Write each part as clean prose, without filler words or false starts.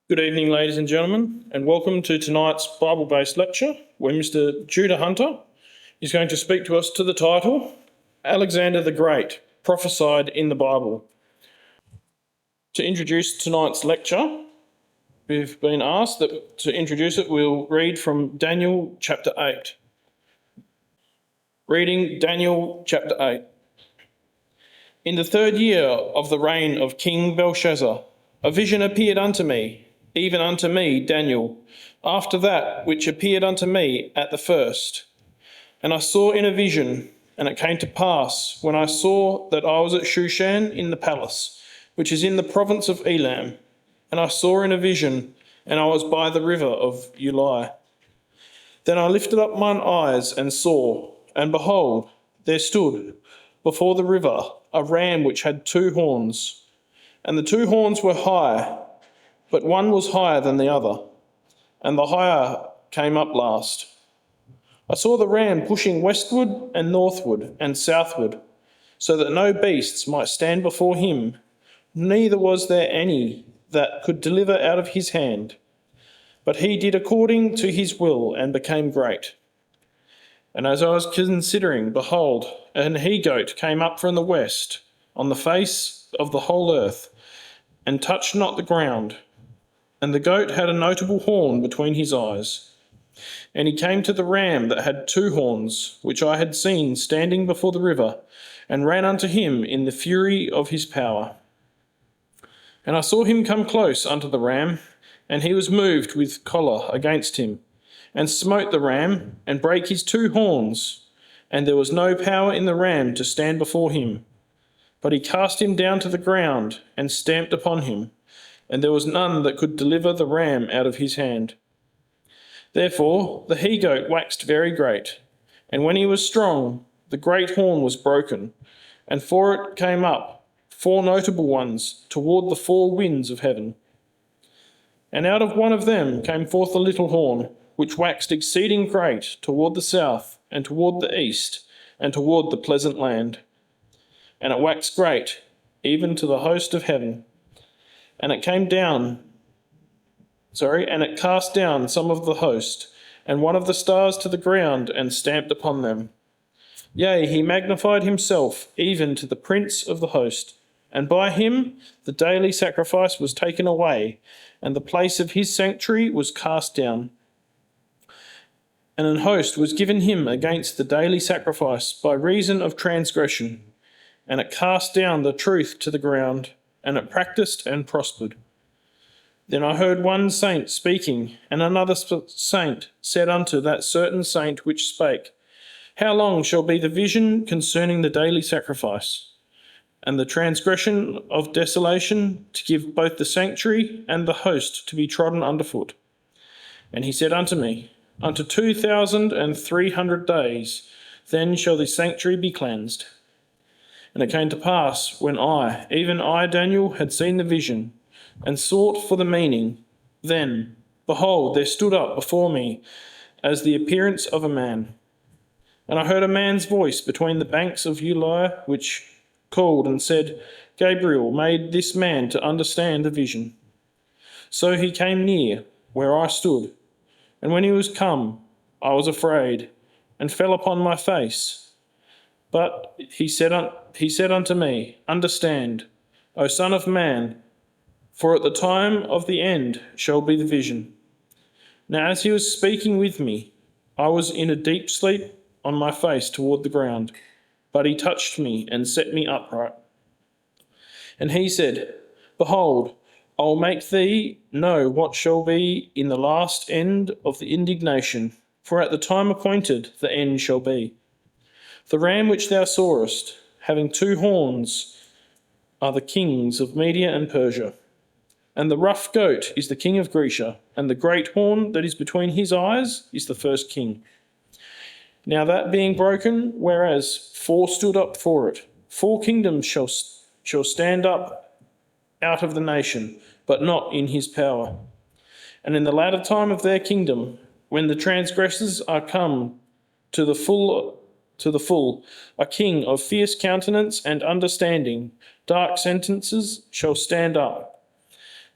Good evening, ladies and gentlemen, and welcome to tonight's Bible-based lecture, where Mr. Judah Hunter is going to speak to us to the title, Alexander the Great, Prophesied in the Bible. To introduce tonight's lecture, we've been asked that to introduce it, we'll read from Daniel chapter 8. Reading Daniel chapter 8. In the 3rd year of the reign of King Belshazzar, a vision appeared unto me, even unto me, Daniel, after that which appeared unto me at the first. And I saw in a vision, and it came to pass, when I saw that I was at Shushan in the palace, which is in the province of Elam, and I saw in a vision, and I was by the river of Ulai. Then I lifted up mine eyes and saw, and behold, there stood before the river a ram which had 2 horns, and the 2 horns were high, but one was higher than the other, and the higher came up last. I saw the ram pushing westward and northward and southward, so that no beasts might stand before him, neither was there any that could deliver out of his hand. But he did according to his will and became great. And as I was considering, behold, an he-goat came up from the west on the face of the whole earth, and touched not the ground. And the goat had a notable horn between his eyes. And he came to the ram that had 2 horns, which I had seen standing before the river, and ran unto him in the fury of his power. And I saw him come close unto the ram, and he was moved with choler against him, and smote the ram, and brake his 2 horns, and there was no power in the ram to stand before him. But he cast him down to the ground, and stamped upon him, and there was none that could deliver the ram out of his hand. Therefore the he-goat waxed very great, and when he was strong, the great horn was broken, and for it came up 4 notable ones toward the 4 winds of heaven. And out of one of them came forth a little horn, which waxed exceeding great toward the south, and toward the east, and toward the pleasant land. And it waxed great, even to the host of heaven. And it cast down some of the host, and one of the stars to the ground, and stamped upon them. Yea, he magnified himself even to the prince of the host, and by him the daily sacrifice was taken away, and the place of his sanctuary was cast down. And an host was given him against the daily sacrifice by reason of transgression, and it cast down the truth to the ground, and it practised and prospered. Then I heard one saint speaking, and another saint said unto that certain saint which spake, How long shall be the vision concerning the daily sacrifice, and the transgression of desolation, to give both the sanctuary and the host to be trodden underfoot? And he said unto me, Unto 2,300 days, then shall the sanctuary be cleansed. And it came to pass, when I, even I, Daniel, had seen the vision, and sought for the meaning, then, behold, there stood up before me as the appearance of a man. And I heard a man's voice between the banks of Ulai, which called and said, Gabriel made this man to understand the vision. So he came near, where I stood, and when he was come, I was afraid, and fell upon my face. But he said unto me, Understand, O Son of Man, for at the time of the end shall be the vision. Now as he was speaking with me, I was in a deep sleep on my face toward the ground, but he touched me and set me upright. And he said, Behold, I will make thee know what shall be in the last end of the indignation, for at the time appointed the end shall be. The ram which thou sawest, having 2 horns, are the kings of Media and Persia. And the rough goat is the king of Grecia, and the great horn that is between his eyes is the first king. Now that being broken, whereas 4 stood up for it, 4 kingdoms shall stand up out of the nation, but not in his power. And in the latter time of their kingdom, when the transgressors are come to the full, a king of fierce countenance and understanding, dark sentences shall stand up.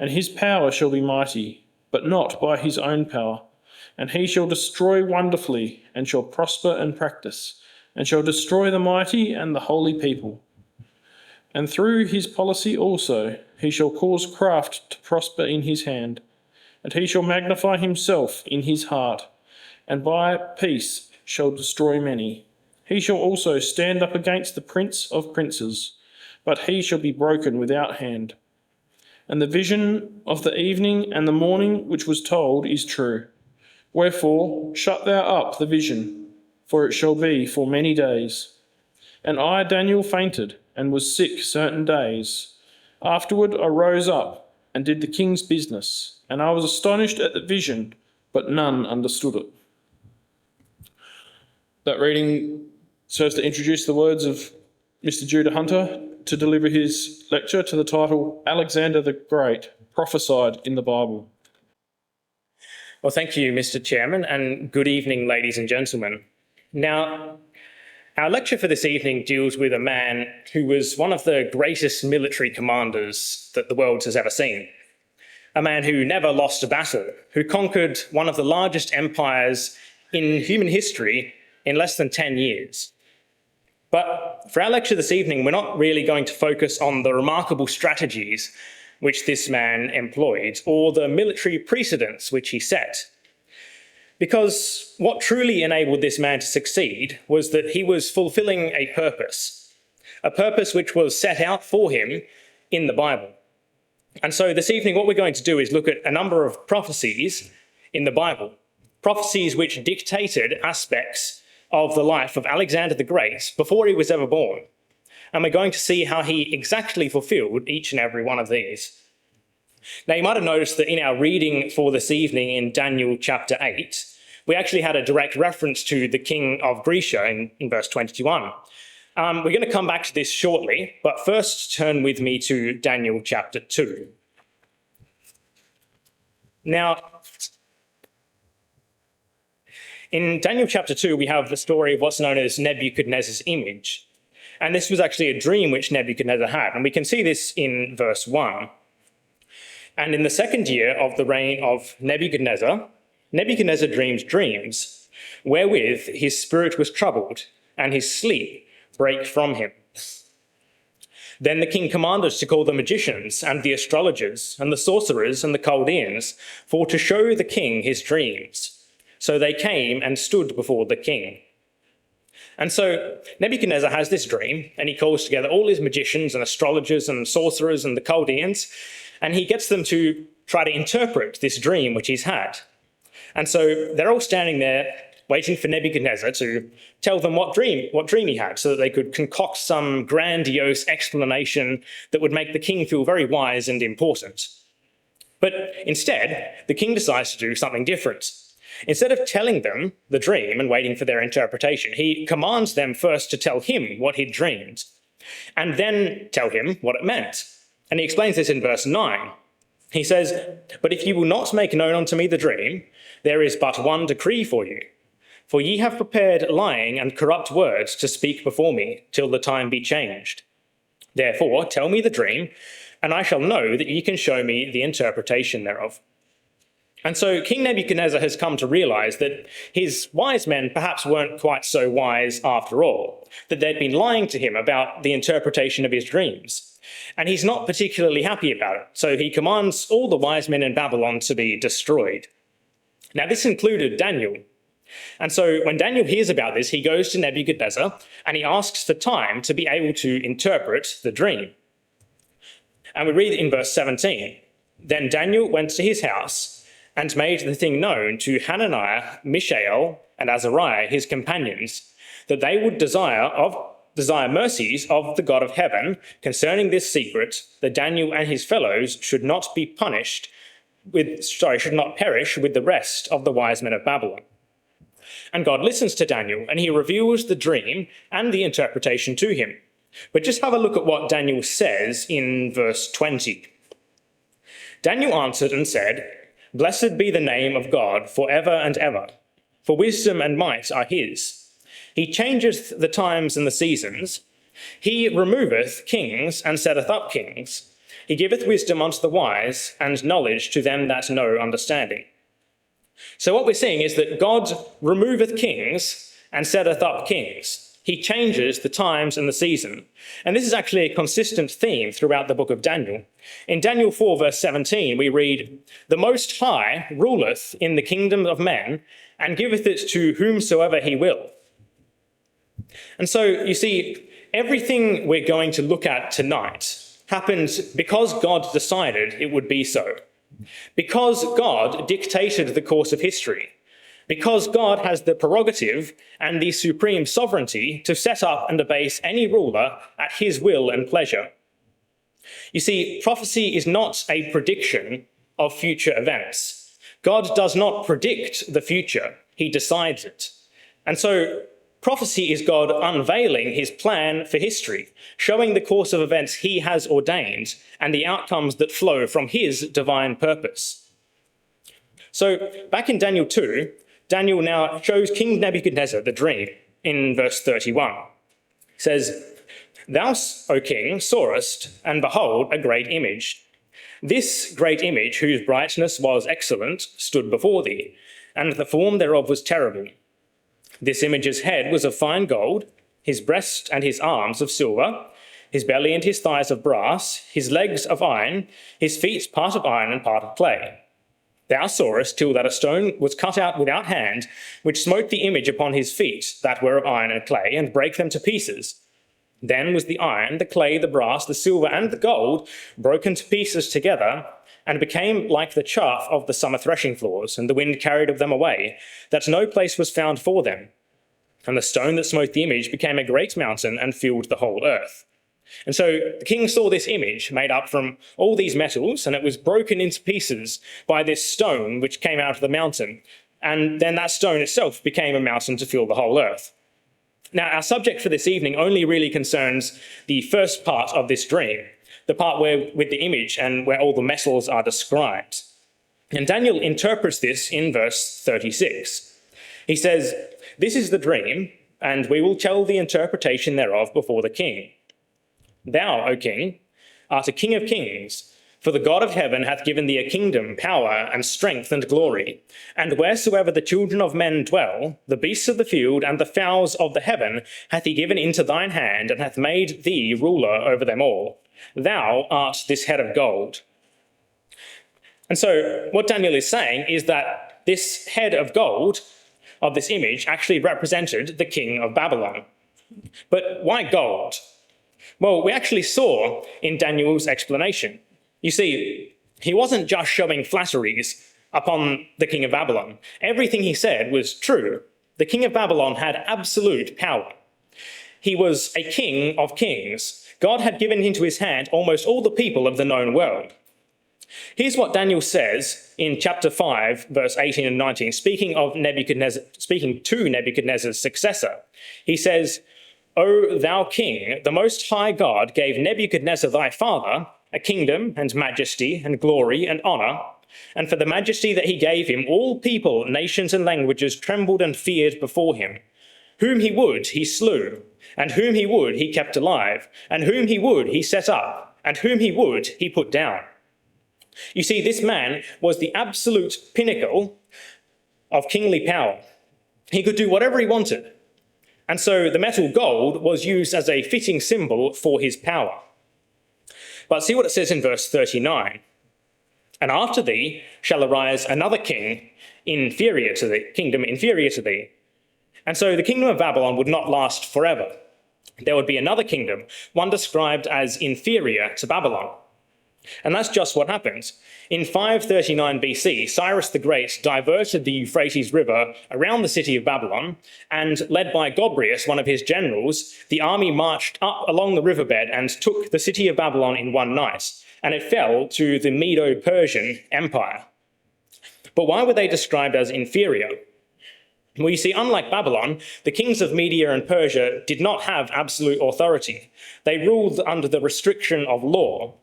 And his power shall be mighty, but not by his own power. And he shall destroy wonderfully, and shall prosper and practice, and shall destroy the mighty and the holy people. And through his policy also he shall cause craft to prosper in his hand, and he shall magnify himself in his heart, and by peace shall destroy many. He shall also stand up against the prince of princes, but he shall be broken without hand. And the vision of the evening and the morning which was told is true. Wherefore shut thou up the vision, for it shall be for many days. And I, Daniel, fainted, and was sick certain days. Afterward I rose up, and did the king's business, and I was astonished at the vision, but none understood it. That reading serves to introduce the words of Mr. Judah Hunter to deliver his lecture to the title, Alexander the Great, Prophesied in the Bible. Well, thank you, Mr. Chairman, and good evening, ladies and gentlemen. Now, our lecture for this evening deals with a man who was one of the greatest military commanders that the world has ever seen. A man who never lost a battle, who conquered one of the largest empires in human history in less than 10 years. But for our lecture this evening, we're not really going to focus on the remarkable strategies which this man employed, or the military precedents which he set. Because what truly enabled this man to succeed was that he was fulfilling a purpose which was set out for him in the Bible. And so this evening, what we're going to do is look at a number of prophecies in the Bible, prophecies which dictated aspects of the life of Alexander the Great before he was ever born. And we're going to see how he exactly fulfilled each and every one of these. Now, you might have noticed that in our reading for this evening in Daniel chapter 8, we actually had a direct reference to the king of Grecia in verse 21. We're going to come back to this shortly, but first turn with me to Daniel chapter 2. Now, in Daniel chapter 2, we have the story of what's known as Nebuchadnezzar's image. And this was actually a dream which Nebuchadnezzar had. And we can see this in verse 1. And in the second year of the reign of Nebuchadnezzar, Nebuchadnezzar dreamed dreams, wherewith his spirit was troubled, and his sleep brake from him. Then the king commanded to call the magicians, and the astrologers, and the sorcerers, and the Chaldeans, for to show the king his dreams. So they came and stood before the king. And so Nebuchadnezzar has this dream, and he calls together all his magicians and astrologers and sorcerers and the Chaldeans, and he gets them to try to interpret this dream which he's had. And so they're all standing there waiting for Nebuchadnezzar to tell them what dream he had, so that they could concoct some grandiose explanation that would make the king feel very wise and important. But instead, the king decides to do something different. Instead of telling them the dream and waiting for their interpretation, he commands them first to tell him what he'd dreamed, and then tell him what it meant. And he explains this in verse 9. He says, "But if you will not make known unto me the dream, there is but one decree for you. For ye have prepared lying and corrupt words to speak before me, till the time be changed. Therefore tell me the dream, and I shall know that ye can show me the interpretation thereof." And so King Nebuchadnezzar has come to realize that his wise men perhaps weren't quite so wise after all, that they'd been lying to him about the interpretation of his dreams. And he's not particularly happy about it, so he commands all the wise men in Babylon to be destroyed. Now, this included Daniel. And so when Daniel hears about this, he goes to Nebuchadnezzar and he asks for time to be able to interpret the dream. And we read in verse 17, "Then Daniel went to his house and made the thing known to Hananiah, Mishael, and Azariah, his companions, that they would desire mercies of the God of heaven concerning this secret, that Daniel and his fellows should not perish with the rest of the wise men of Babylon. And God listens to Daniel, and he reveals the dream and the interpretation to him. But just have a look at what Daniel says in verse 20. Daniel answered and said, "Blessed be the name of God for ever and ever, for wisdom and might are his. He changeth the times and the seasons. He removeth kings and setteth up kings. He giveth wisdom unto the wise, and knowledge to them that know understanding. So what we're seeing is that God removeth kings and setteth up kings. He changes the times and the season. And this is actually a consistent theme throughout the book of Daniel. In Daniel 4, verse 17, we read, "The Most High ruleth in the kingdom of men, and giveth it to whomsoever he will." And so, you see, everything we're going to look at tonight happened because God decided it would be so. Because God dictated the course of history. Because God has the prerogative and the supreme sovereignty to set up and abase any ruler at his will and pleasure. You see, prophecy is not a prediction of future events. God does not predict the future, he decides it. And so prophecy is God unveiling his plan for history, showing the course of events he has ordained and the outcomes that flow from his divine purpose. So back in Daniel 2, Daniel now shows King Nebuchadnezzar the dream in verse 31. It says, "Thou, O king, sawest, and behold, a great image. This great image, whose brightness was excellent, stood before thee, and the form thereof was terrible. This image's head was of fine gold, his breast and his arms of silver, his belly and his thighs of brass, his legs of iron, his feet part of iron and part of clay. Thou sawest till that a stone was cut out without hand, which smote the image upon his feet, that were of iron and clay, and brake them to pieces. Then was the iron, the clay, the brass, the silver, and the gold broken to pieces together, and became like the chaff of the summer threshing floors, and the wind carried them away, that no place was found for them. And the stone that smote the image became a great mountain, and filled the whole earth." And so the king saw this image made up from all these metals, and it was broken into pieces by this stone which came out of the mountain. And then that stone itself became a mountain to fill the whole earth. Now, our subject for this evening only really concerns the first part of this dream, the part where with the image and where all the metals are described. And Daniel interprets this in verse 36. He says, "This is the dream, and we will tell the interpretation thereof before the king. Thou, O king, art a king of kings, for the God of heaven hath given thee a kingdom, power, and strength, and glory. And wheresoever the children of men dwell, the beasts of the field and the fowls of the heaven hath he given into thine hand, and hath made thee ruler over them all. Thou art this head of gold." And so what Daniel is saying is that this head of gold of this image actually represented the king of Babylon. But why gold? Well, we actually saw in Daniel's explanation. You see, he wasn't just showing flatteries upon the king of Babylon. Everything he said was true. The king of Babylon had absolute power. He was a king of kings. God had given into his hand almost all the people of the known world. Here's what Daniel says in chapter 5, verse 18 and 19, speaking to Nebuchadnezzar's successor. He says, "O thou king, the Most High God gave Nebuchadnezzar thy father a kingdom and majesty and glory and honor, and for the majesty that he gave him, all people, nations, and languages trembled and feared before him. Whom he would, he slew, and whom he would, he kept alive, and whom he would, he set up, and whom he would, he put down." You see, this man was the absolute pinnacle of kingly power. He could do whatever he wanted. And so the metal gold was used as a fitting symbol for his power. But see what it says in verse 39. "And after thee shall arise another kingdom inferior to thee." And so the kingdom of Babylon would not last forever. There would be another kingdom, one described as inferior to Babylon. And that's just what happened. In 539 BC, Cyrus the Great diverted the Euphrates River around the city of Babylon, and led by Gobryas, one of his generals, the army marched up along the riverbed and took the city of Babylon in one night, and it fell to the Medo-Persian Empire. But why were they described as inferior? Well, you see, unlike Babylon, the kings of Media and Persia did not have absolute authority. They ruled under the restriction of law.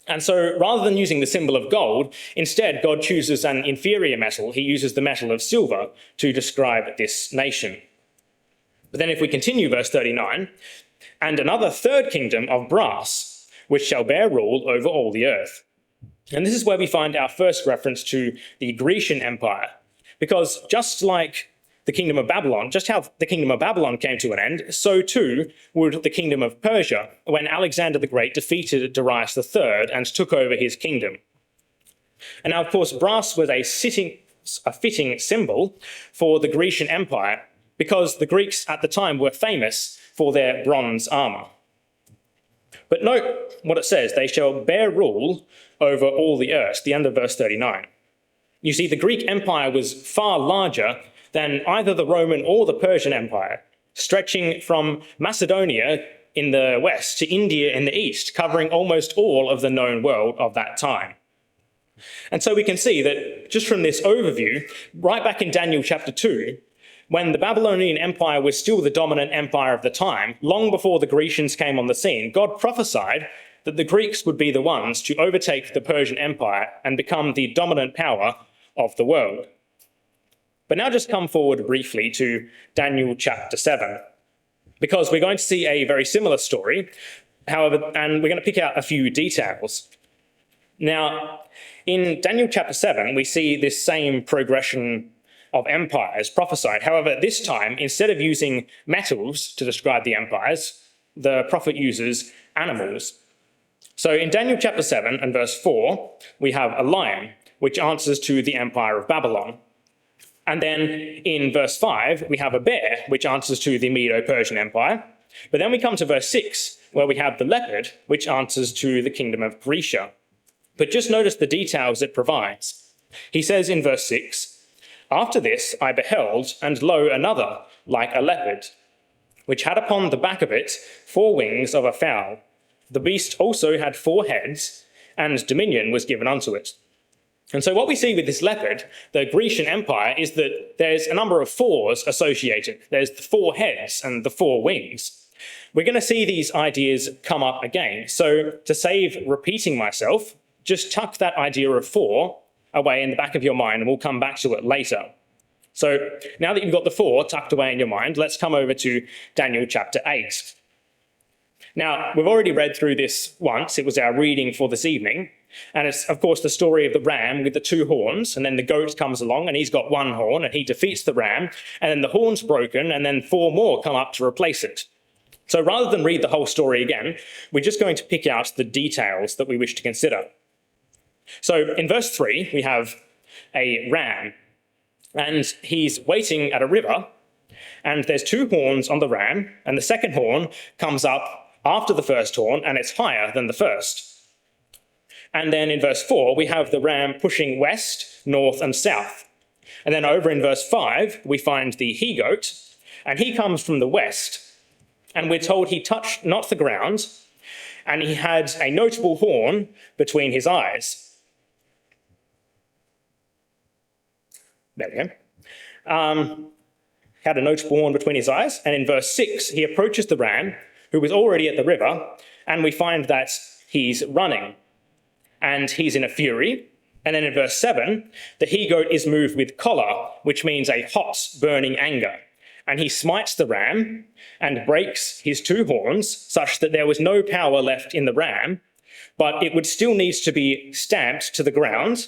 And so rather than using the symbol of gold, instead God chooses an inferior metal. He uses the metal of silver to describe this nation. But then if we continue verse 39, "And another third kingdom of brass, which shall bear rule over all the earth. And this is where we find our first reference to the Grecian Empire, because just like the kingdom of Babylon, just how the kingdom of Babylon came to an end, so too would the kingdom of Persia when Alexander the Great defeated Darius III and took over his kingdom. And now, of course, brass was a fitting symbol for the Grecian Empire because the Greeks at the time were famous for their bronze armor. But note what it says, they shall bear rule over all the earth, the end of verse 39. You see, the Greek Empire was far larger than either the Roman or the Persian Empire, stretching from Macedonia in the west to India in the east, covering almost all of the known world of that time. And so we can see that just from this overview, right back in Daniel chapter 2, when the Babylonian Empire was still the dominant empire of the time, long before the Grecians came on the scene, God prophesied that the Greeks would be the ones to overtake the Persian Empire and become the dominant power of the world. But now just come forward briefly to Daniel chapter 7, because we're going to see a very similar story, however, and we're going to pick out a few details. Now, in Daniel chapter 7, we see this same progression of empires prophesied. However, this time, instead of using metals to describe the empires, the prophet uses animals. So in Daniel chapter 7 and verse 4, we have a lion, which answers to the empire of Babylon. And then in verse 5, we have a bear, which answers to the Medo-Persian Empire. But then we come to verse 6, where we have the leopard, which answers to the kingdom of Grecia. But just notice the details it provides. He says in verse 6, "After this I beheld, and lo, another, like a leopard, which had upon the back of it 4 wings of a fowl. The beast also had 4 heads, and dominion was given unto it." And so what we see with this leopard, the Grecian Empire, is that there's a number of 4s associated. There's the 4 heads and the 4 wings. We're going to see these ideas come up again. So to save repeating myself, just tuck that idea of 4 away in the back of your mind, and we'll come back to it later. So now that you've got the 4 tucked away in your mind, let's come over to Daniel chapter 8. Now, we've already read through this once. It was our reading for this evening. And it's, of course, the story of the ram with the 2 horns, and then the goat comes along and he's got 1 horn and he defeats the ram, and then the horn's broken and then 4 more come up to replace it. So rather than read the whole story again, we're just going to pick out the details that we wish to consider. So in verse 3, we have a ram, and he's waiting at a river, and there's 2 horns on the ram, and the second horn comes up after the first horn, and it's higher than the first. And then in verse 4, we have the ram pushing west, north, and south. And then over in verse 5, we find the he-goat, and he comes from the west. And we're told he touched not the ground, and he had a notable horn between his eyes. There we go. Had a notable horn between his eyes. And in verse 6, he approaches the ram, who was already at the river, and we find that he's running. And he's in a fury. And then in verse 7, the he-goat is moved with choler, which means a hot, burning anger. And he smites the ram and breaks his 2 horns, such that there was no power left in the ram, but it would still need to be stamped to the ground,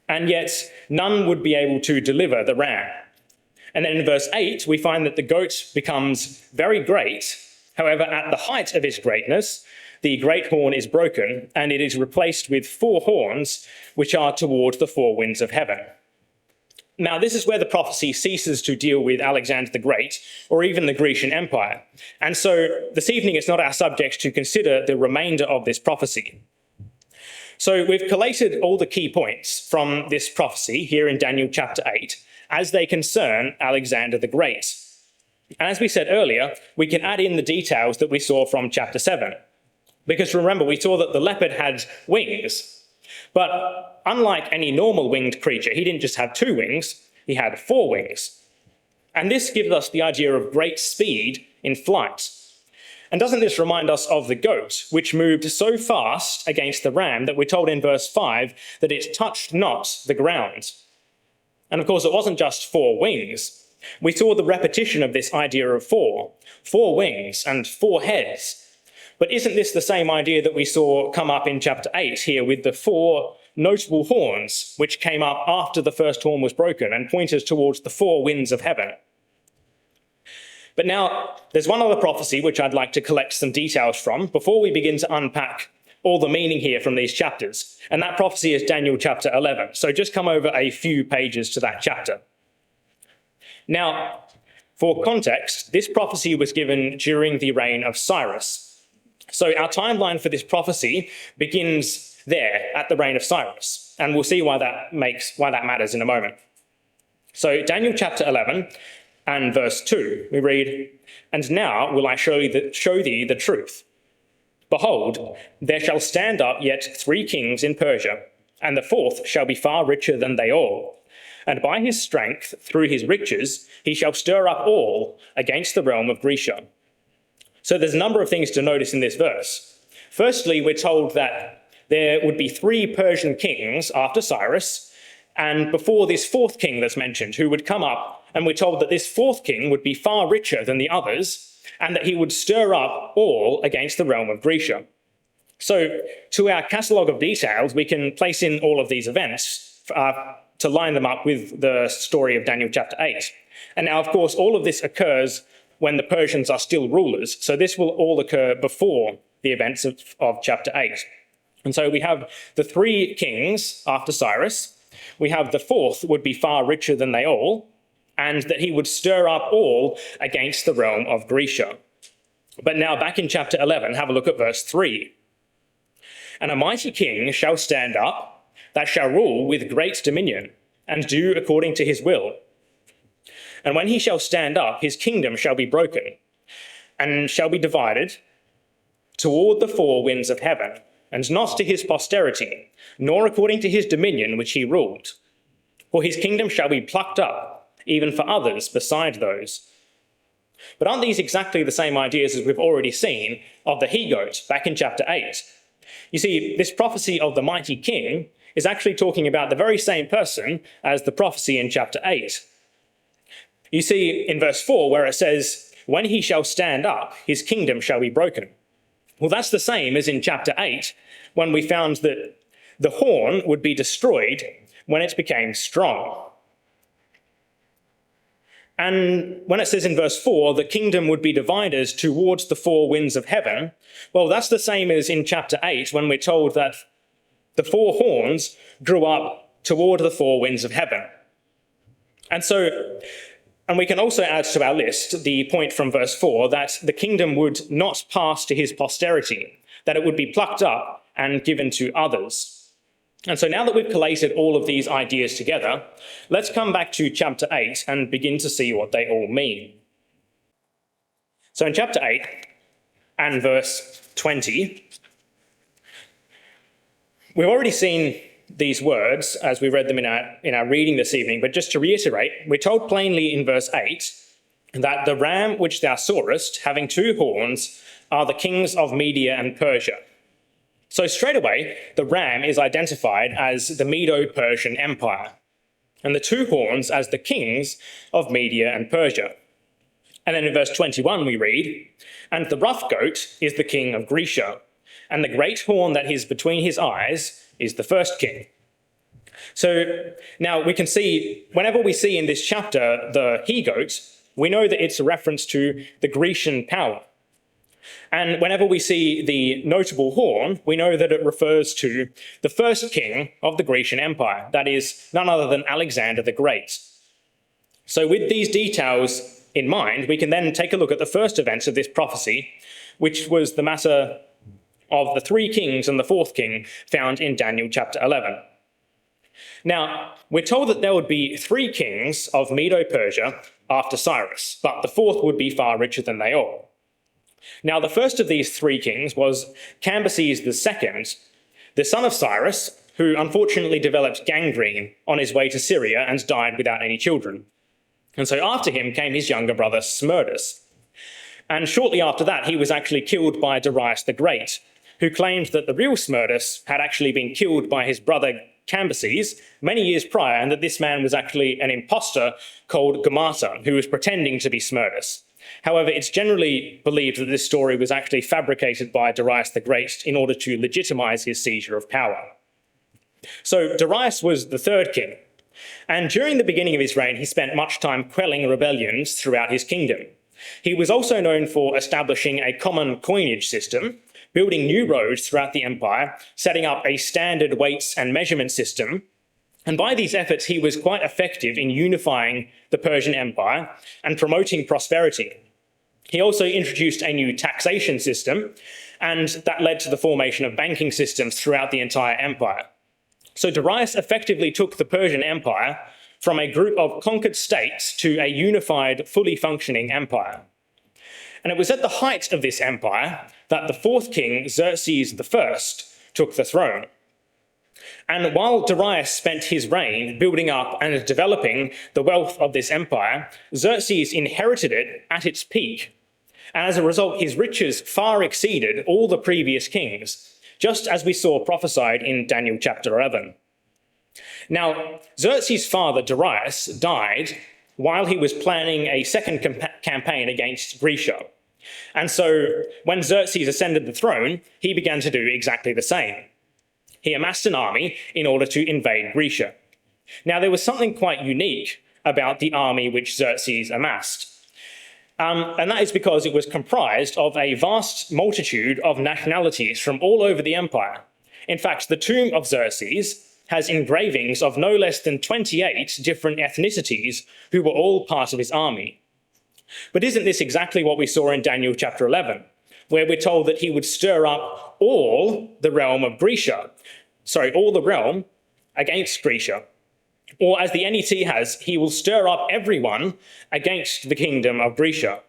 and yet none would be able to deliver the ram. And then in verse 8, we find that the goat becomes very great. However, at the height of its greatness, the great horn is broken, and it is replaced with 4 horns, which are toward the 4 winds of heaven. Now, this is where the prophecy ceases to deal with Alexander the Great, or even the Grecian Empire. And so this evening, it's not our subject to consider the remainder of this prophecy. So we've collated all the key points from this prophecy here in Daniel chapter 8, as they concern Alexander the Great. And as we said earlier, we can add in the details that we saw from chapter 7. Because remember, we saw that the leopard had wings. But unlike any normal winged creature, he didn't just have 2 wings, he had 4 wings. And this gives us the idea of great speed in flight. And doesn't this remind us of the goat, which moved so fast against the ram that we're told in verse 5 that it touched not the ground? And of course, it wasn't just 4 wings. We saw the repetition of this idea of 4 wings and 4 heads. But isn't this the same idea that we saw come up in chapter 8 here with the 4 notable horns, which came up after the first horn was broken and pointed towards the 4 winds of heaven? But now, there's one other prophecy which I'd like to collect some details from before we begin to unpack all the meaning here from these chapters. And that prophecy is Daniel chapter 11. So just come over a few pages to that chapter. Now, for context, this prophecy was given during the reign of Cyrus. So our timeline for this prophecy begins there at the reign of Cyrus. And we'll see why that matters in a moment. So Daniel chapter 11 and verse 2, we read, "And now will I show thee the truth. Behold, there shall stand up yet 3 kings in Persia, and the 4th shall be far richer than they all. And by his strength, through his riches, he shall stir up all against the realm of Grecia." So there's a number of things to notice in this verse. Firstly, we're told that there would be 3 Persian kings after Cyrus, and before this 4th king that's mentioned, who would come up, and we're told that this 4th king would be far richer than the others, and that he would stir up all against the realm of Grecia. So to our catalogue of details, we can place in all of these events to line them up with the story of Daniel chapter 8. And now, of course, all of this occurs when the Persians are still rulers. So this will all occur before the events of chapter 8. And so we have the 3 kings after Cyrus. We have the 4th would be far richer than they all, and that he would stir up all against the realm of Grecia. But now back in chapter 11, have a look at verse 3. "And a mighty king shall stand up, that shall rule with great dominion, and do according to his will. And when he shall stand up, his kingdom shall be broken, and shall be divided toward the 4 winds of heaven, and not to his posterity, nor according to his dominion which he ruled. For his kingdom shall be plucked up, even for others beside those." But aren't these exactly the same ideas as we've already seen of the he-goat back in chapter 8? You see, this prophecy of the mighty king is actually talking about the very same person as the prophecy in chapter 8. You see, in verse 4, where it says, "When he shall stand up, his kingdom shall be broken." Well, that's the same as in chapter 8, when we found that the horn would be destroyed when it became strong. And when it says in verse 4, the kingdom would be divided towards the 4 winds of heaven, well, that's the same as in chapter 8, when we're told that the 4 horns grew up toward the 4 winds of heaven. And we can also add to our list the point from verse 4 that the kingdom would not pass to his posterity, that it would be plucked up and given to others. And so now that we've collated all of these ideas together, let's come back to chapter 8 and begin to see what they all mean. So in chapter 8 and verse 20, we've already seen these words as we read them in our reading this evening, but just to reiterate, we're told plainly in verse 8 that the ram which thou sawest, having 2 horns, are the kings of Media and Persia. So straight away, the ram is identified as the Medo-Persian Empire, and the 2 horns as the kings of Media and Persia. And then in verse 21 we read, "And the rough goat is the king of Grecia, and the great horn that is between his eyes is the first king." So now we can see, whenever we see in this chapter the he-goat, we know that it's a reference to the Grecian power. And whenever we see the notable horn, we know that it refers to the first king of the Grecian Empire, that is none other than Alexander the Great. So with these details in mind, we can then take a look at the first events of this prophecy, which was the matter of the 3 kings and the 4th king found in Daniel chapter 11. Now, we're told that there would be 3 kings of Medo-Persia after Cyrus, but the 4th would be far richer than they all. Now, the first of these 3 kings was Cambyses II, the son of Cyrus, who unfortunately developed gangrene on his way to Syria and died without any children. And so after him came his younger brother Smerdis. And shortly after that, he was actually killed by Darius the Great, who claimed that the real Smerdis had actually been killed by his brother Cambyses many years prior, and that this man was actually an imposter called Gamata, who was pretending to be Smerdis. However, it's generally believed that this story was actually fabricated by Darius the Great in order to legitimize his seizure of power. So Darius was the third king, and during the beginning of his reign, he spent much time quelling rebellions throughout his kingdom. He was also known for establishing a common coinage system, building new roads throughout the empire, setting up a standard weights and measurement system. And by these efforts, he was quite effective in unifying the Persian Empire and promoting prosperity. He also introduced a new taxation system, and that led to the formation of banking systems throughout the entire empire. So Darius effectively took the Persian Empire from a group of conquered states to a unified, fully functioning empire. And it was at the height of this empire that the fourth king, Xerxes I, took the throne. And while Darius spent his reign building up and developing the wealth of this empire, Xerxes inherited it at its peak. And as a result, his riches far exceeded all the previous kings, just as we saw prophesied in Daniel chapter 11. Now, Xerxes' father, Darius, died while he was planning a second campaign against Grecia. And so when Xerxes ascended the throne, he began to do exactly the same. He amassed an army in order to invade Grecia. Now, there was something quite unique about the army which Xerxes amassed. And that is because it was comprised of a vast multitude of nationalities from all over the empire. In fact, the tomb of Xerxes has engravings of no less than 28 different ethnicities who were all part of his army. But isn't this exactly what we saw in Daniel chapter 11, where we're told that he would stir up all the realm against Grecia? Or as the NET has, he will stir up everyone against the kingdom of Grecia.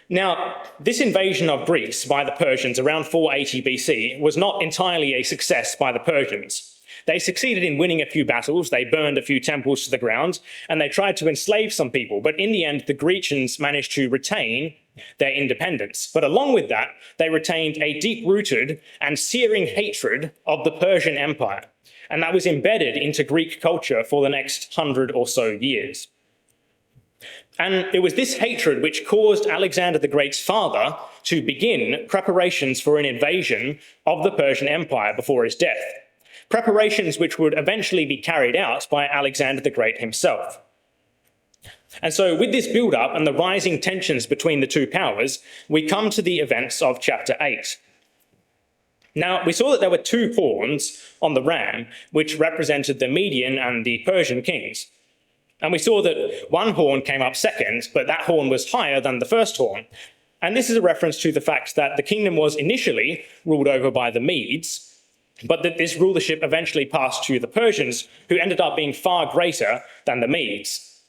Now, this invasion of Greece by the Persians around 480 BC was not entirely a success by the Persians. They succeeded in winning a few battles, they burned a few temples to the ground, and they tried to enslave some people. But in the end, the Grecians managed to retain their independence. But along with that, they retained a deep-rooted and searing hatred of the Persian Empire. And that was embedded into Greek culture for the next 100 or so years. And it was this hatred which caused Alexander the Great's father to begin preparations for an invasion of the Persian Empire before his death. Preparations which would eventually be carried out by Alexander the Great himself. And so with this build-up and the rising tensions between the two powers, we come to the events of chapter 8. Now, we saw that there were two horns on the ram, which represented the Median and the Persian kings. And we saw that one horn came up second, but that horn was higher than the first horn. And this is a reference to the fact that the kingdom was initially ruled over by the Medes, but that this rulership eventually passed to the Persians, who ended up being far greater than the Medes.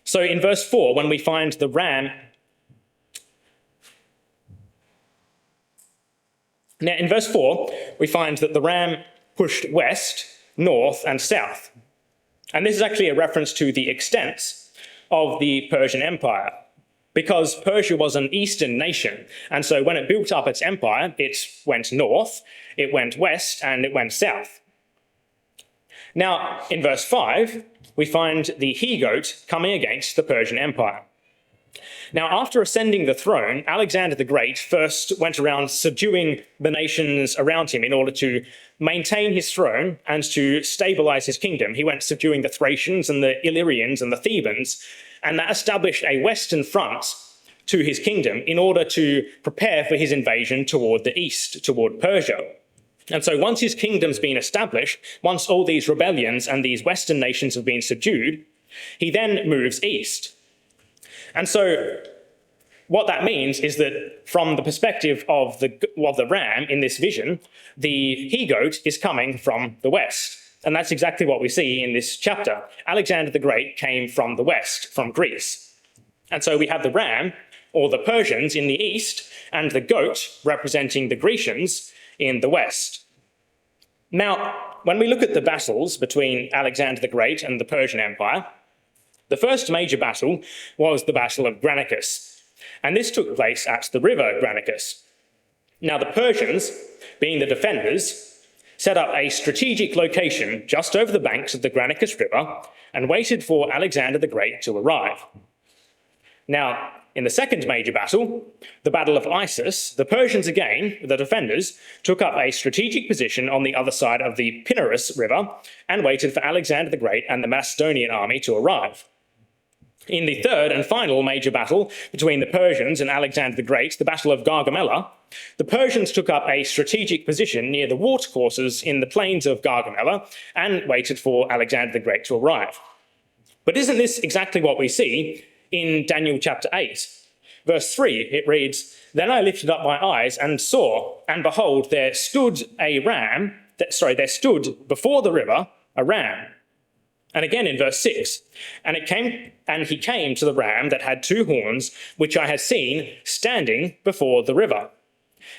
So in verse 4, when we find the ram... Now, in verse 4, we find that the ram pushed west, north, and south. And this is actually a reference to the extent of the Persian Empire, because Persia was an eastern nation. And so when it built up its empire, it went north, it went west, and it went south. Now, in verse 5, we find the he-goat coming against the Persian Empire. Now, after ascending the throne, Alexander the Great first went around subduing the nations around him in order to maintain his throne and to stabilize his kingdom. He went subduing the Thracians and the Illyrians and the Thebans, and that established a western front to his kingdom in order to prepare for his invasion toward the east, toward Persia. And so once his kingdom's been established, once all these rebellions and these western nations have been subdued, he then moves east. And so what that means is that from the perspective of the ram in this vision, the he-goat is coming from the west. And that's exactly what we see in this chapter. Alexander the Great came from the west, from Greece. And so we have the ram, or the Persians, in the east, and the goat, representing the Grecians, in the west. Now, when we look at the battles between Alexander the Great and the Persian Empire, the first major battle was the Battle of Granicus, and this took place at the river Granicus. Now, the Persians, being the defenders, set up a strategic location just over the banks of the Granicus River and waited for Alexander the Great to arrive. Now, in the second major battle, the Battle of Issus, the Persians again, the defenders, took up a strategic position on the other side of the Pinarus River and waited for Alexander the Great and the Macedonian army to arrive. In the third and final major battle between the Persians and Alexander the Great, the Battle of Gargamella, the Persians took up a strategic position near the watercourses in the plains of Gargamella and waited for Alexander the Great to arrive. But isn't this exactly what we see in Daniel chapter 8? Verse 3, it reads, "Then I lifted up my eyes and saw, and behold, there stood before the river a ram." And again in verse 6, and he came to the ram that had two horns, which I had seen standing before the river.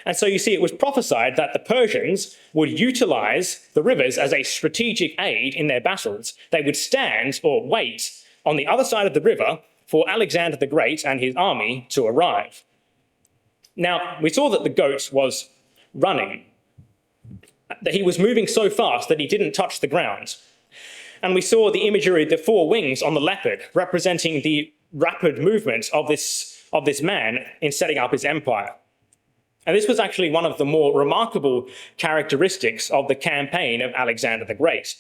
And so you see, it was prophesied that the Persians would utilize the rivers as a strategic aid in their battles. They would stand or wait on the other side of the river for Alexander the Great and his army to arrive. Now, we saw that the goat was running, that he was moving so fast that he didn't touch the ground. And we saw the imagery, the four wings on the leopard, representing the rapid movement of this man in setting up his empire. And this was actually one of the more remarkable characteristics of the campaign of Alexander the Great.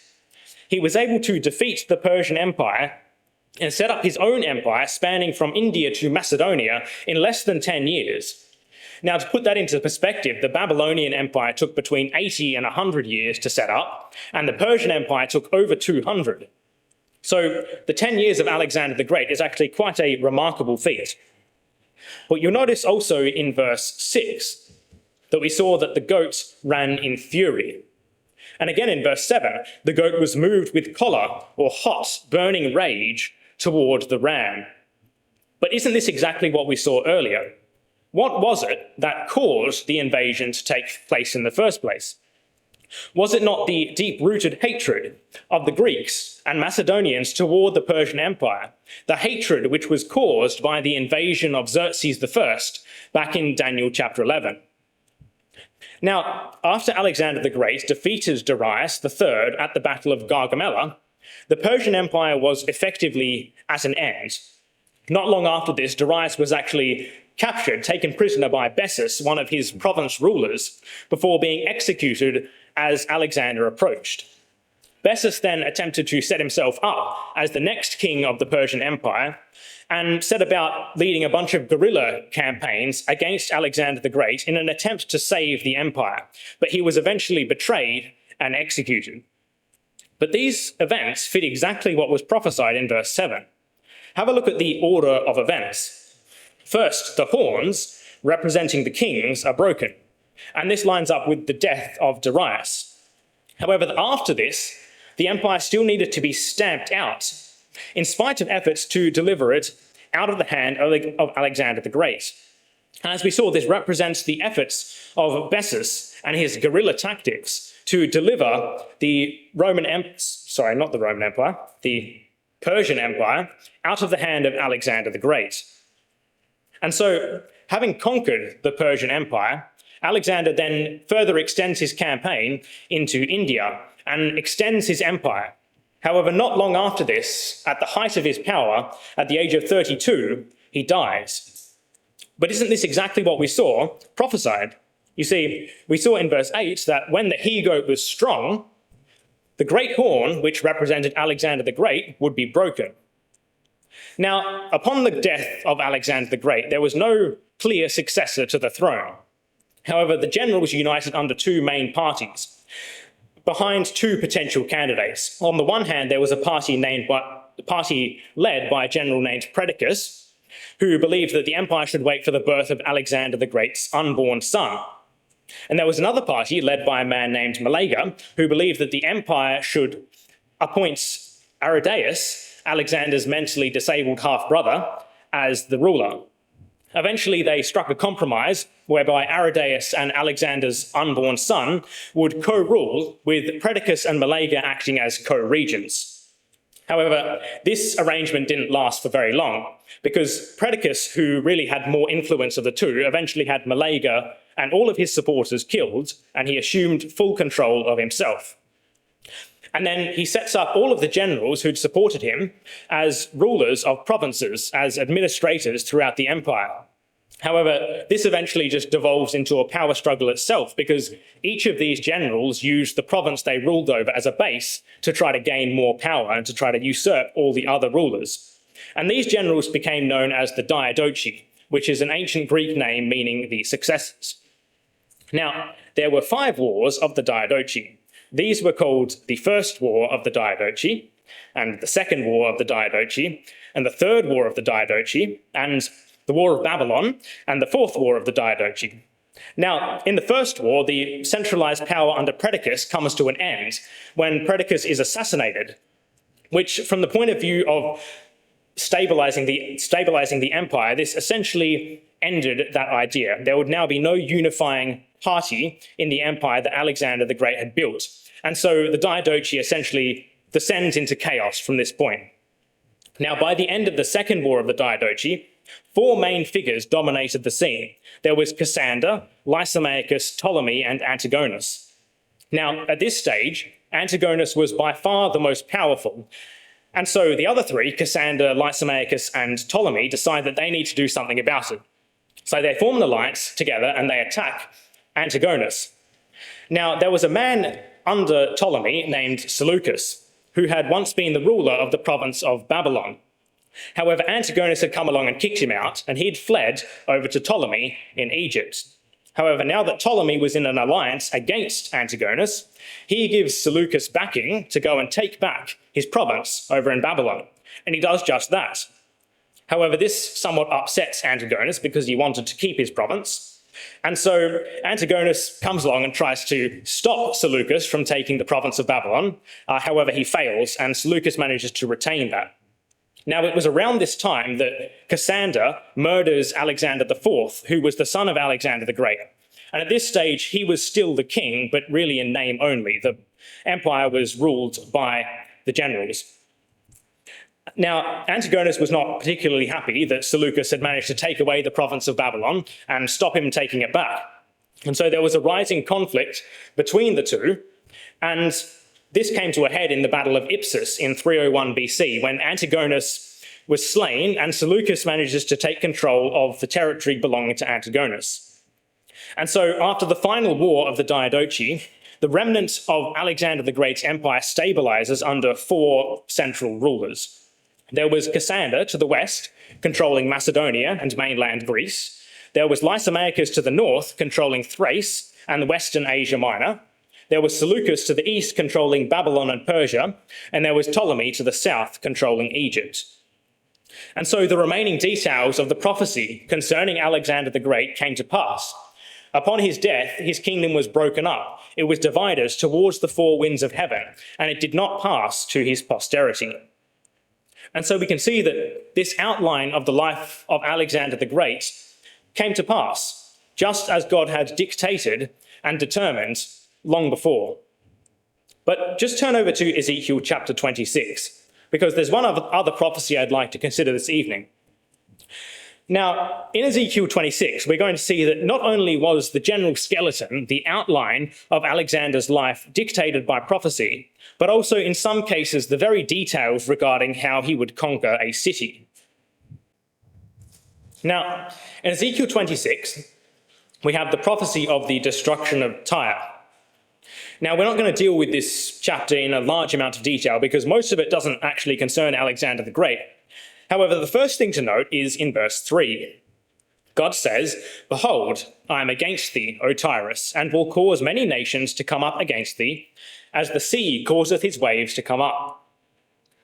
He was able to defeat the Persian Empire and set up his own empire spanning from India to Macedonia in less than 10 years. Now, to put that into perspective, the Babylonian Empire took between 80 and 100 years to set up, and the Persian Empire took over 200. So the 10 years of Alexander the Great is actually quite a remarkable feat. But you'll notice also in verse 6 that we saw that the goat ran in fury. And again in verse 7, the goat was moved with choler or hot, burning rage toward the ram. But isn't this exactly what we saw earlier? What was it that caused the invasion to take place in the first place? Was it not the deep-rooted hatred of the Greeks and Macedonians toward the Persian Empire, the hatred which was caused by the invasion of Xerxes I back in Daniel chapter 11? Now, after Alexander the Great defeated Darius III at the Battle of Gargamella, the Persian Empire was effectively at an end. Not long after this, Darius was actually captured, taken prisoner by Bessus, one of his province rulers, before being executed as Alexander approached. Bessus then attempted to set himself up as the next king of the Persian Empire and set about leading a bunch of guerrilla campaigns against Alexander the Great in an attempt to save the empire, but he was eventually betrayed and executed. But these events fit exactly what was prophesied in verse 7. Have a look at the order of events. First, the horns, representing the kings, are broken, and this lines up with the death of Darius. However, after this, the empire still needed to be stamped out, in spite of efforts to deliver it out of the hand of Alexander the Great. And as we saw, this represents the efforts of Bessus and his guerrilla tactics to deliver the Persian Empire out of the hand of Alexander the Great. And so, having conquered the Persian Empire, Alexander then further extends his campaign into India and extends his empire. However, not long after this, at the height of his power, at the age of 32, he dies. But isn't this exactly what we saw prophesied? You see, we saw in verse 8 that when the he-goat was strong, the great horn, which represented Alexander the Great, would be broken. Now, upon the death of Alexander the Great, there was no clear successor to the throne. However, the generals united under two main parties, behind two potential candidates. On the one hand, there was a party led by a general named Perdiccas, who believed that the empire should wait for the birth of Alexander the Great's unborn son. And there was another party led by a man named Malaga, who believed that the empire should appoint Aridaeus, Alexander's mentally disabled half-brother, as the ruler. Eventually, they struck a compromise whereby Aridaeus and Alexander's unborn son would co-rule, with Perdiccas and Malaga acting as co-regents. However, this arrangement didn't last for very long, because Perdiccas, who really had more influence of the two, eventually had Malaga and all of his supporters killed, and he assumed full control of himself. And then he sets up all of the generals who'd supported him as rulers of provinces, as administrators throughout the empire. However, this eventually just devolves into a power struggle itself, because each of these generals used the province they ruled over as a base to try to gain more power and to try to usurp all the other rulers. And these generals became known as the Diadochi, which is an ancient Greek name meaning the successors. Now, there were 5 wars of the Diadochi. These were called the First War of the Diadochi, and the Second War of the Diadochi, and the Third War of the Diadochi, and the War of Babylon, and the Fourth War of the Diadochi. Now, in the First War, the centralized power under Perdiccas comes to an end when Perdiccas is assassinated, which, from the point of view of stabilizing the empire, this essentially ended that idea. There would now be no unifying party in the empire that Alexander the Great had built. And so the Diadochi essentially descends into chaos from this point. Now, by the end of the Second War of the Diadochi, 4 main figures dominated the scene. There was Cassander, Lysimachus, Ptolemy, and Antigonus. Now, at this stage, Antigonus was by far the most powerful. And so the other 3, Cassander, Lysimachus, and Ptolemy, decide that they need to do something about it. So they form an alliance together and they attack Antigonus. Now, there was a man under Ptolemy named Seleucus, who had once been the ruler of the province of Babylon. However, Antigonus had come along and kicked him out, and he'd fled over to Ptolemy in Egypt. However, now that Ptolemy was in an alliance against Antigonus, he gives Seleucus backing to go and take back his province over in Babylon, and he does just that. However, this somewhat upsets Antigonus because he wanted to keep his province, and so Antigonus comes along and tries to stop Seleucus from taking the province of Babylon. However, he fails, and Seleucus manages to retain that. Now, it was around this time that Cassander murders Alexander IV, who was the son of Alexander the Great. And at this stage, he was still the king, but really in name only. The empire was ruled by the generals. Now, Antigonus was not particularly happy that Seleucus had managed to take away the province of Babylon and stop him taking it back. And so there was a rising conflict between the two, and this came to a head in the Battle of Ipsus in 301 BC, when Antigonus was slain and Seleucus manages to take control of the territory belonging to Antigonus. And so after the final war of the Diadochi, the remnant of Alexander the Great's empire stabilizes under 4 central rulers. There was Cassander to the west, controlling Macedonia and mainland Greece. There was Lysimachus to the north, controlling Thrace and Western Asia Minor. There was Seleucus to the east, controlling Babylon and Persia, and there was Ptolemy to the south, controlling Egypt. And so the remaining details of the prophecy concerning Alexander the Great came to pass. Upon his death, his kingdom was broken up. It was divided towards the 4 winds of heaven, and it did not pass to his posterity. And so we can see that this outline of the life of Alexander the Great came to pass, just as God had dictated and determined long before. But just turn over to Ezekiel chapter 26, because there's one other prophecy I'd like to consider this evening. Now, in Ezekiel 26, we're going to see that not only was the general skeleton, the outline of Alexander's life dictated by prophecy, but also in some cases the very details regarding how he would conquer a city. Now, in Ezekiel 26, we have the prophecy of the destruction of Tyre. Now, we're not going to deal with this chapter in a large amount of detail because most of it doesn't actually concern Alexander the Great. However, the first thing to note is in verse 3. God says, "Behold, I am against thee, O Tyrus, and will cause many nations to come up against thee, as the sea causeth his waves to come up."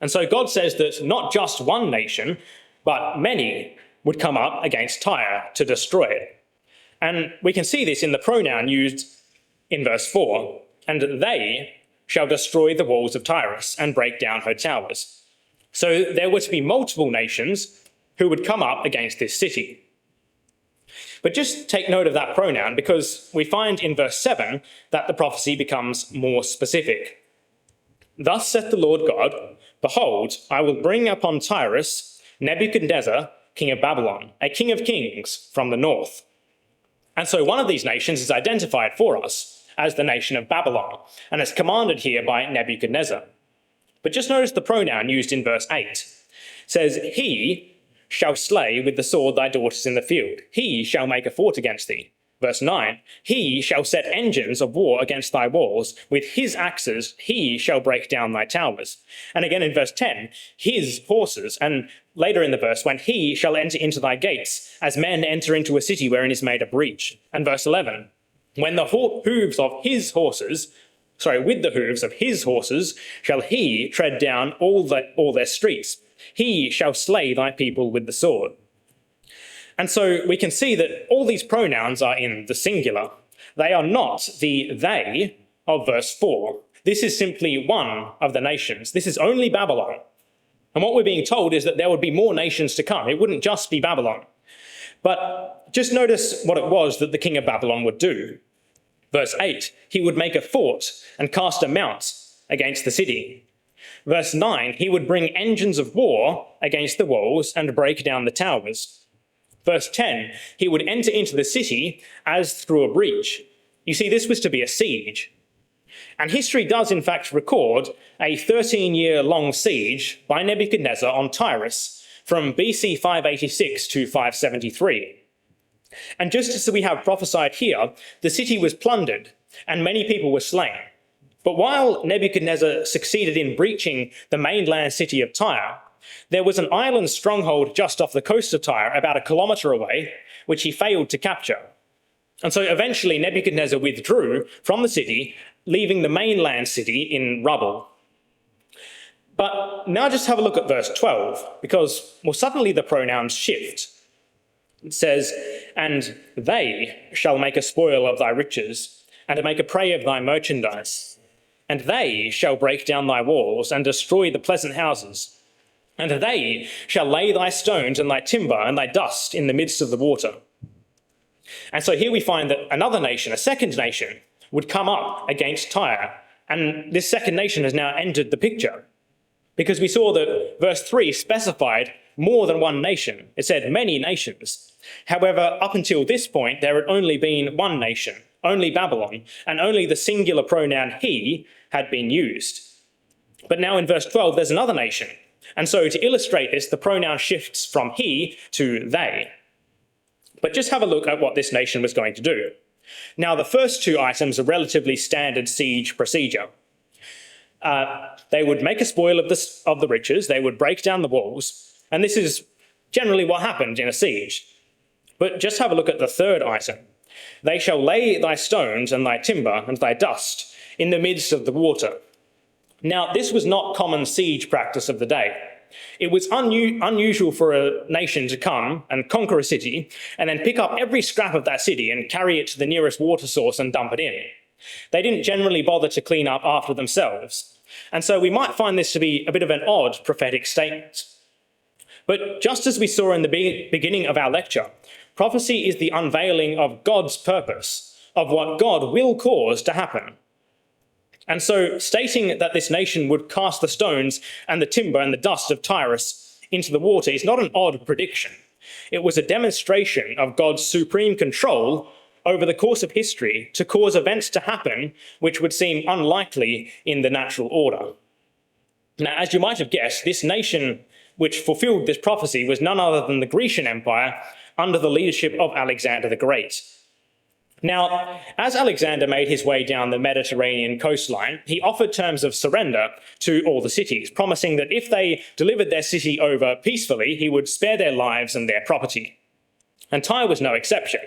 And so God says that not just one nation, but many would come up against Tyre to destroy it. And we can see this in the pronoun used in verse 4, "And they shall destroy the walls of Tyrus and break down her towers." So there were to be multiple nations who would come up against this city. But just take note of that pronoun, because we find in verse 7 that the prophecy becomes more specific. "Thus saith the Lord God, Behold, I will bring upon Tyrus Nebuchadnezzar, king of Babylon, a king of kings from the north." And so one of these nations is identified for us, as the nation of Babylon, and is commanded here by Nebuchadnezzar. But just notice the pronoun used in verse 8. It says, he shall slay with the sword thy daughters in the field. He shall make a fort against thee. Verse 9, he shall set engines of war against thy walls. With his axes he shall break down thy towers. And again in verse 10, his horses. And later in the verse, when he shall enter into thy gates, as men enter into a city wherein is made a breach. And verse 11, when the hooves of his horses, with the hooves of his horses shall he tread down all their streets. He shall slay thy people with the sword. And so we can see that all these pronouns are in the singular. They are not the they of verse 4. This is simply one of the nations. This is only Babylon. And what we're being told is that there would be more nations to come. It wouldn't just be Babylon. But just notice what it was that the king of Babylon would do. Verse 8, he would make a fort and cast a mount against the city. Verse 9, he would bring engines of war against the walls and break down the towers. Verse 10, he would enter into the city as through a breach. You see, this was to be a siege. And history does in fact record a 13-year-long siege by Nebuchadnezzar on Tyrus from BC 586 to 573. And just as we have prophesied here, the city was plundered and many people were slain. But while Nebuchadnezzar succeeded in breaching the mainland city of Tyre, there was an island stronghold just off the coast of Tyre, about a kilometre away, which he failed to capture. And so eventually Nebuchadnezzar withdrew from the city, leaving the mainland city in rubble. But now just have a look at verse 12, because, suddenly the pronouns shift. It says, and they shall make a spoil of thy riches, and make a prey of thy merchandise. And they shall break down thy walls, and destroy the pleasant houses. And they shall lay thy stones and thy timber and thy dust in the midst of the water. And so here we find that another nation, a second nation, would come up against Tyre. And this second nation has now entered the picture. Because we saw that verse 3 specified more than one nation. It said many nations. However, up until this point, there had only been one nation, only Babylon, and only the singular pronoun he had been used. But now in verse 12, there's another nation. And so to illustrate this, the pronoun shifts from he to they. But just have a look at what this nation was going to do. Now, the first two items are relatively standard siege procedure. They would make a spoil of the riches, they would break down the walls, and this is generally what happened in a siege. But just have a look at the third item. They shall lay thy stones and thy timber and thy dust in the midst of the water. Now, this was not common siege practice of the day. It was unusual for a nation to come and conquer a city and then pick up every scrap of that city and carry it to the nearest water source and dump it in. They didn't generally bother to clean up after themselves. And so we might find this to be a bit of an odd prophetic statement. But just as we saw in the beginning of our lecture, prophecy is the unveiling of God's purpose, of what God will cause to happen. And so stating that this nation would cast the stones and the timber and the dust of Tyrus into the water is not an odd prediction. It was a demonstration of God's supreme control over the course of history to cause events to happen which would seem unlikely in the natural order. Now, as you might have guessed, this nation which fulfilled this prophecy was none other than the Grecian Empire under the leadership of Alexander the Great. Now, as Alexander made his way down the Mediterranean coastline, he offered terms of surrender to all the cities, promising that if they delivered their city over peacefully, he would spare their lives and their property. And Tyre was no exception.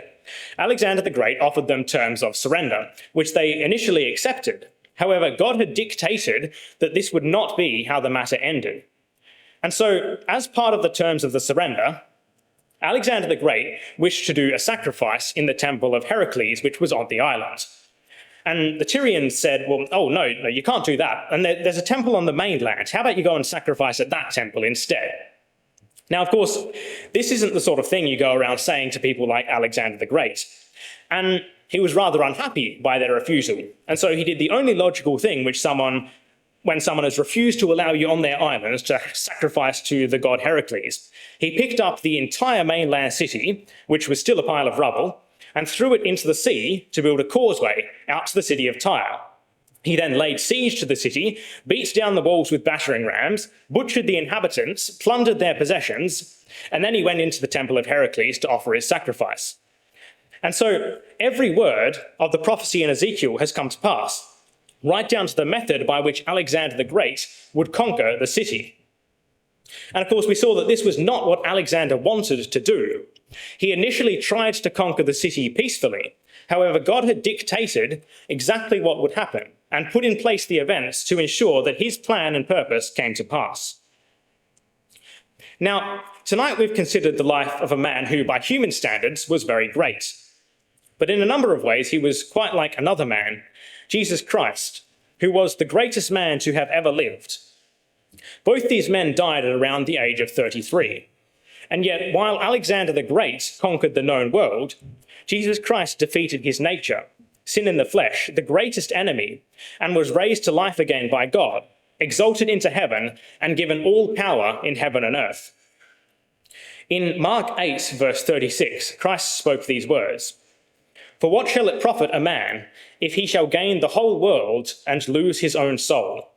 Alexander the Great offered them terms of surrender, which they initially accepted. However, God had dictated that this would not be how the matter ended. And so, as part of the terms of the surrender, Alexander the Great wished to do a sacrifice in the temple of Heracles, which was on the island. And the Tyrians said, well, no, you can't do that. And there's a temple on the mainland. How about you go and sacrifice at that temple instead? Now, of course, this isn't the sort of thing you go around saying to people like Alexander the Great. And he was rather unhappy by their refusal. And so he did the only logical thing when someone has refused to allow you on their islands to sacrifice to the god Heracles. He picked up the entire mainland city, which was still a pile of rubble, and threw it into the sea to build a causeway out to the city of Tyre. He then laid siege to the city, beat down the walls with battering rams, butchered the inhabitants, plundered their possessions, and then he went into the temple of Heracles to offer his sacrifice. And so every word of the prophecy in Ezekiel has come to pass, right down to the method by which Alexander the Great would conquer the city. And of course, we saw that this was not what Alexander wanted to do. He initially tried to conquer the city peacefully. However, God had dictated exactly what would happen and put in place the events to ensure that his plan and purpose came to pass. Now, tonight we've considered the life of a man who, by human standards, was very great. But in a number of ways, he was quite like another man, Jesus Christ, who was the greatest man to have ever lived. Both these men died at around the age of 33. And yet, while Alexander the Great conquered the known world, Jesus Christ defeated his nature, sin in the flesh, the greatest enemy, and was raised to life again by God, exalted into heaven, and given all power in heaven and earth. In Mark 8, verse 36, Christ spoke these words, "For what shall it profit a man if he shall gain the whole world and lose his own soul?"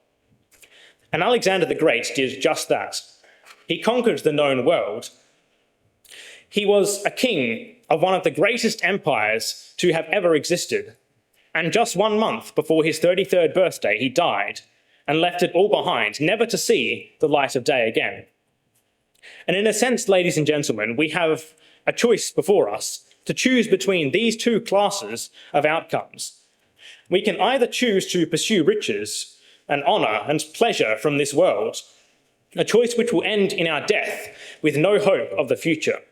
And Alexander the Great did just that. He conquered the known world. He was a king of one of the greatest empires to have ever existed. And just 1 month before his 33rd birthday, he died and left it all behind, never to see the light of day again. And in a sense, ladies and gentlemen, we have a choice before us to choose between these two classes of outcomes. We can either choose to pursue riches and honor and pleasure from this world, a choice which will end in our death with no hope of the future.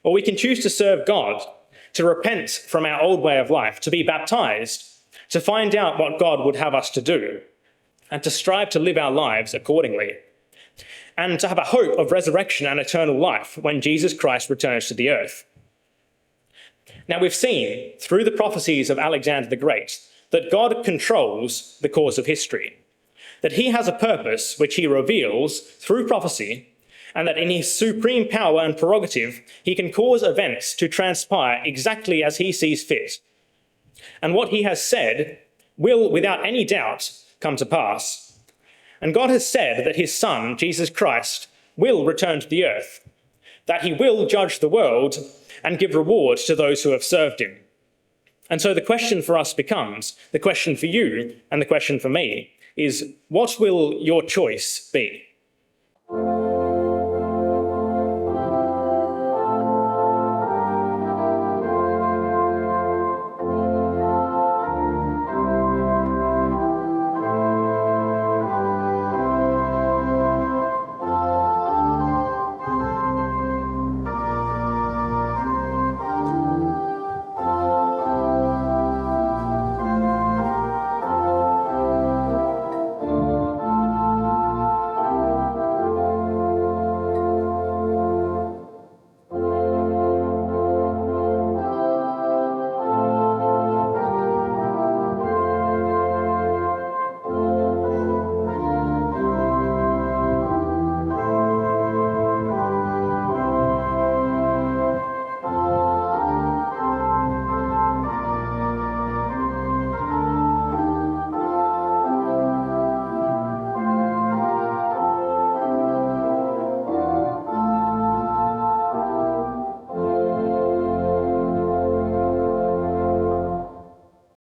Or we can choose to serve God, to repent from our old way of life, to be baptized, to find out what God would have us to do, and to strive to live our lives accordingly, and to have a hope of resurrection and eternal life when Jesus Christ returns to the earth. Now, we've seen through the prophecies of Alexander the Great that God controls the course of history, that he has a purpose which he reveals through prophecy, and that in his supreme power and prerogative, he can cause events to transpire exactly as he sees fit. And what he has said will, without any doubt, come to pass. And God has said that his Son, Jesus Christ, will return to the earth, that he will judge the world and give reward to those who have served him. And so the question for us becomes, the question for you and the question for me is, what will your choice be?